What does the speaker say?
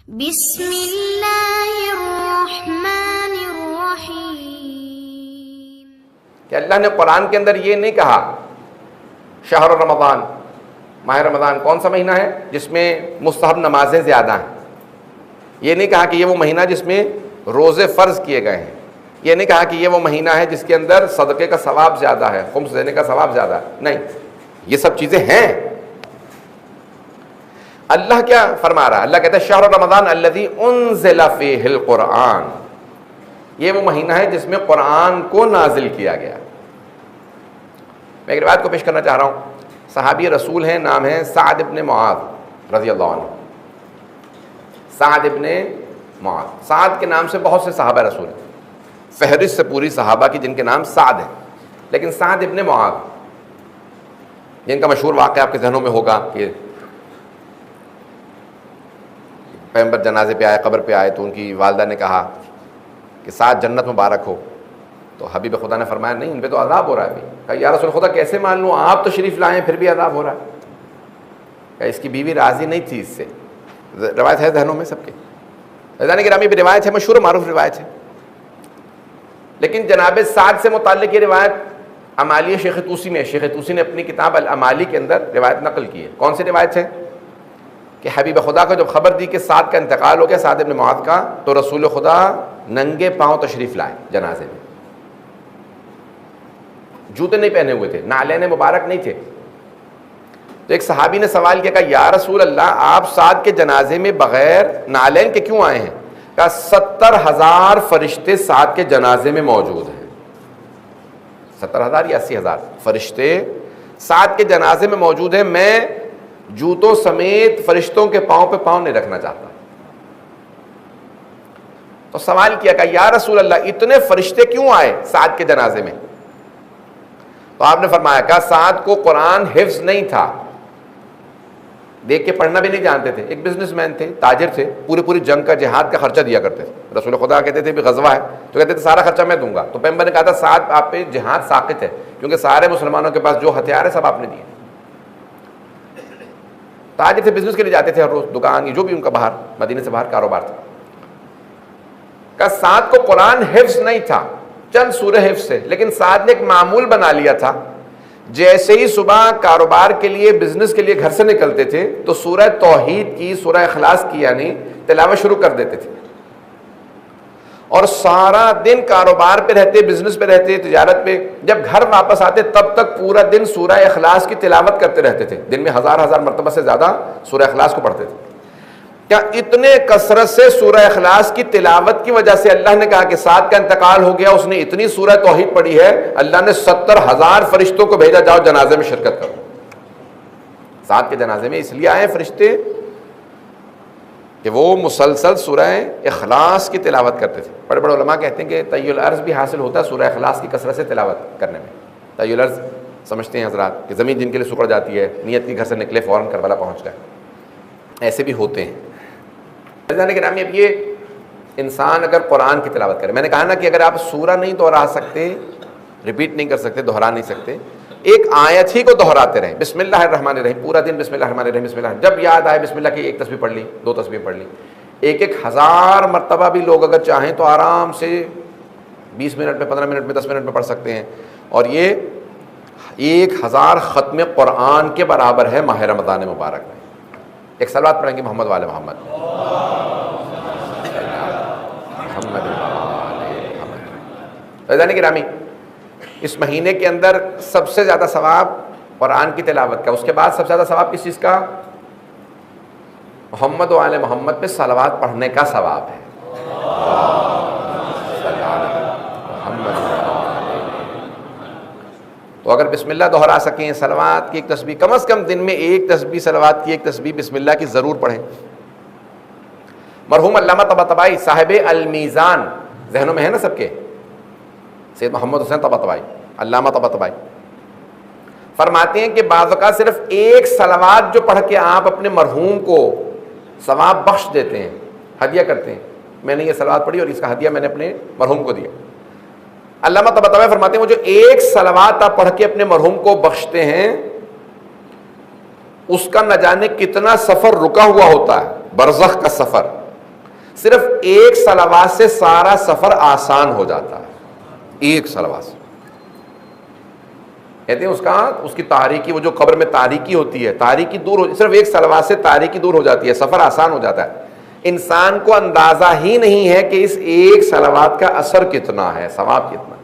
بسم اللہ الرحمن الرحیم۔ کہ اللہ نے قرآن کے اندر یہ نہیں کہا شہر رمضان، ماہ رمضان کون سا مہینہ ہے جس میں مستحب نمازیں زیادہ ہیں، یہ نہیں کہا کہ یہ وہ مہینہ جس میں روزے فرض کیے گئے ہیں، یہ نہیں کہا کہ یہ وہ مہینہ ہے جس کے اندر صدقے کا ثواب زیادہ ہے، خمس دینے کا ثواب زیادہ ہے، نہیں، یہ سب چیزیں ہیں۔ اللہ کیا فرما رہا ہے؟ اللہ کہتا ہے شہر رمضان الذی انزل فیہ القرآن، یہ وہ مہینہ ہے جس میں قرآن کو نازل کیا گیا۔ میں ایک روایت کو پیش کرنا چاہ رہا ہوں، صحابی رسول ہیں، نام ہے سعد ابن معاذ رضی اللہ عنہ۔ سعد ابن معاذ، سعد کے نام سے بہت سے صحابہ رسول ہیں، فہرست سے پوری صحابہ کی جن کے نام سعد ہیں، لیکن سعد ابن معاذ جن کا مشہور واقعہ آپ کے ذہنوں میں ہوگا کہ پیغمبر جنازے پہ آئے، قبر پہ آئے تو ان کی والدہ نے کہا کہ سعد جنت مبارک ہو، تو حبیب خدا نے فرمایا نہیں، ان پہ تو عذاب ہو رہا ہے۔ کہا یا رسول خدا کیسے مان لوں، آپ تو شریف لائے ہیں پھر بھی عذاب ہو رہا ہے۔ کہا اس کی بیوی راضی نہیں تھی اس سے، روایت ہے ذہنوں میں سب کے، رضوان گرامی بھی روایت ہے، مشہور معروف روایت ہے، لیکن جناب سعد سے متعلق یہ روایت امالی شیخ طوسی میں، شیخ طوسی نے اپنی کتاب الامالی کے اندر روایت نقل کی ہے۔ کون سی روایت ہے؟ کہ حبیب خدا کو جب خبر دی کہ سعد کا انتقال ہو گیا، سعد ابن معاذ کا، تو رسول خدا ننگے پاؤں تشریف لائے جنازے میں، جوتے نہیں پہنے ہوئے تھے، نعلین مبارک نہیں تھے۔ تو ایک صحابی نے سوال کیا، کہا یا رسول اللہ آپ سعد کے جنازے میں بغیر نعلین کے کیوں آئے ہیں؟ کہا 70,000 فرشتے سعد کے جنازے میں موجود ہیں، 70,000 یا 80,000 فرشتے سعد کے جنازے میں موجود ہیں، میں جوتوں سمیت فرشتوں کے پاؤں پہ پاؤں نہیں رکھنا چاہتا۔ تو سوال کیا کہ یا رسول اللہ اتنے فرشتے کیوں آئے سعد کے جنازے میں؟ تو آپ نے فرمایا کہ سعد کو قرآن حفظ نہیں تھا، دیکھ کے پڑھنا بھی نہیں جانتے تھے، ایک بزنس مین تھے، تاجر تھے، پوری جنگ کا جہاد کا خرچہ دیا کرتے تھے۔ رسول خدا کہتے تھے بھی غزوہ ہے تو کہتے تھے سارا خرچہ میں دوں گا، تو پیغمبر نے کہا تھا سعد آپ پہ جہاد ساقط ہے، کیونکہ سارے مسلمانوں کے پاس جو ہتھیار ہے سب آپ نے دیے۔ تاجر تھے، بزنس کے لیے جاتے تھے ہر روز، دکان جو بھی ان کا باہر مدینے سے باہر کاروبار تھا۔ کہ سعد کو قرآن حفظ نہیں تھا، چند سورہ حفظ سے، لیکن سعد نے ایک معمول بنا لیا تھا، جیسے ہی صبح کاروبار کے لیے بزنس کے لیے گھر سے نکلتے تھے تو سورہ توحید کی، سورہ اخلاص کی یعنی تلاوت شروع کر دیتے تھے، اور سارا دن کاروبار پہ رہتے، بزنس پہ رہتے، تجارت پہ، جب گھر واپس آتے تب تک پورا دن سورہ اخلاص کی تلاوت کرتے رہتے تھے، دن میں ہزار مرتبہ سے زیادہ سورہ اخلاص کو پڑھتے تھے۔ کیا اتنے کثرت سے سورہ اخلاص کی تلاوت کی وجہ سے اللہ نے کہا کہ سعد کا انتقال ہو گیا، اس نے اتنی سورہ توحید پڑھی ہے، اللہ نے 70,000 فرشتوں کو بھیجا جاؤ جنازے میں شرکت کرو۔ سعد کے جنازے میں اس لیے آئے فرشتے کہ وہ مسلسل سورہ اخلاص کی تلاوت کرتے تھے۔ بڑے بڑے علماء کہتے ہیں کہ طی الارض بھی حاصل ہوتا ہے سورہ اخلاص کی کثرت سے تلاوت کرنے میں۔ طی الارض سمجھتے ہیں حضرات کہ زمین جن کے لیے سکڑ جاتی ہے، نیت کی گھر سے نکلے فوراً کربلا پہنچ گئے، ایسے بھی ہوتے ہیں۔ عزیزان گرامی، اب یہ انسان اگر قرآن کی تلاوت کرے، میں نے کہا نا کہ اگر آپ سورہ نہیں دہرا سکتے، ریپیٹ نہیں کر سکتے، دہرا نہیں سکتے، ایک آیت ہی کو دہراتے رہیں، بسم اللہ الرحمن الرحیم، پورا دن بسم اللہ الرحمن الرحیم، بسم اللہ، جب یاد آئے بسم اللہ کی ایک تسبیح پڑھ لی، 2 تسبیح پڑھ لی، 1,000 مرتبہ بھی لوگ اگر چاہیں تو آرام سے 20 منٹ میں، 15 منٹ میں، 10 منٹ میں پڑھ سکتے ہیں، اور یہ 1,000 ختم قرآن کے برابر ہے ماہ رمضان مبارک میں۔ ایک صلوات پڑھیں گے محمد والے محمد۔ عزیزان گرامی، اس مہینے کے اندر سب سے زیادہ ثواب قرآن کی تلاوت کا، اس کے بعد سب سے زیادہ ثواب کس چیز کا؟ محمد و آل محمد پہ صلوات پڑھنے کا ثواب ہے۔ تو اگر بسم اللہ دہرا سکیں، صلوات کی ایک تسبیح، کم از کم دن میں ایک تسبیح، صلوات کی ایک تسبیح بسم اللہ کی ضرور پڑھیں۔ مرحوم علامہ طباطبائی صاحب المیزان، ذہنوں میں ہے نا سب کے، سید محمد حسین طباطبائی، علامہ طباطبائی فرماتے ہیں کہ بعض اوقات صرف ایک صلوات جو پڑھ کے آپ اپنے مرحوم کو ثواب بخش دیتے ہیں، ہدیہ کرتے ہیں، میں نے یہ صلوات پڑھی اور اس کا ہدیہ میں نے اپنے مرحوم کو دیا۔ علامہ طباطبائی فرماتے ہیں وہ جو ایک صلوات آپ پڑھ کے اپنے مرحوم کو بخشتے ہیں، اس کا نہ جانے کتنا سفر رکا ہوا ہوتا ہے، برزخ کا سفر، صرف ایک صلوات سے سارا سفر آسان ہو جاتا ہے، ایک صلوات سے. کہتے ہیں اس کی تاریکی، وہ جو قبر میں تاریکی ہوتی ہے، تاریکی دور ہو، صرف ایک صلوات سے تاریکی دور ہو جاتی ہے، سفر آسان ہو جاتا ہے. انسان کو اندازہ ہی نہیں ہے کہ اس ایک صلوات کا اثر کتنا ہے، ثواب کتنا ہے.